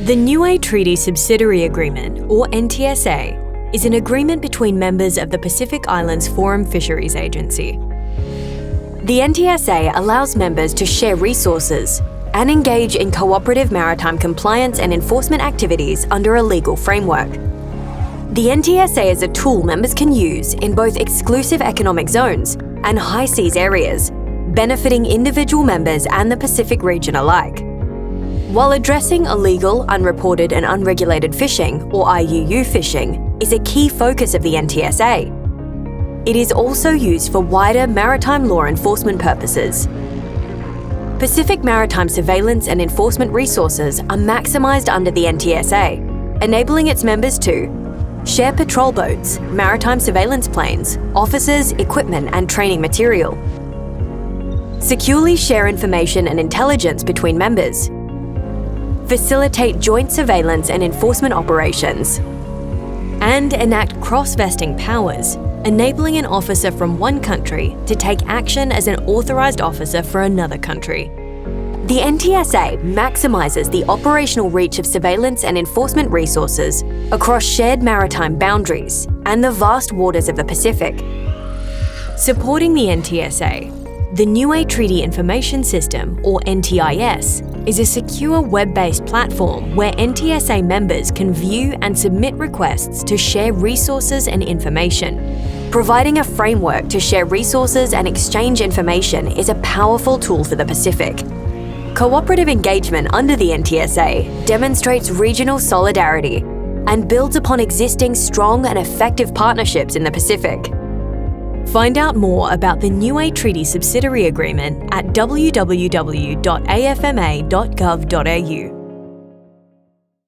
The Niue Treaty Subsidiary Agreement, or NTSA, is an agreement between members of the Pacific Islands Forum Fisheries Agency. The NTSA allows members to share resources and engage in cooperative maritime compliance and enforcement activities under a legal framework. The NTSA is a tool members can use in both exclusive economic zones and high seas areas, benefiting individual members and the Pacific region alike. While addressing illegal, unreported and unregulated fishing, or IUU fishing, is a key focus of the NTSA, it is also used for wider maritime law enforcement purposes. Pacific maritime surveillance and enforcement resources are maximised under the NTSA, enabling its members to share patrol boats, maritime surveillance planes, officers, equipment and training material, securely share information and intelligence between members, facilitate joint surveillance and enforcement operations, and enact cross-vesting powers, enabling an officer from one country to take action as an authorised officer for another country. The NTSA maximises the operational reach of surveillance and enforcement resources across shared maritime boundaries and the vast waters of the Pacific. Supporting the NTSA, the Niue Treaty Information System, or NTIS, is a secure web-based platform where NTSA members can view and submit requests to share resources and information. Providing a framework to share resources and exchange information is a powerful tool for the Pacific. Cooperative engagement under the NTSA demonstrates regional solidarity and builds upon existing strong and effective partnerships in the Pacific. Find out more about the Niue Treaty Subsidiary Agreement at www.afma.gov.au.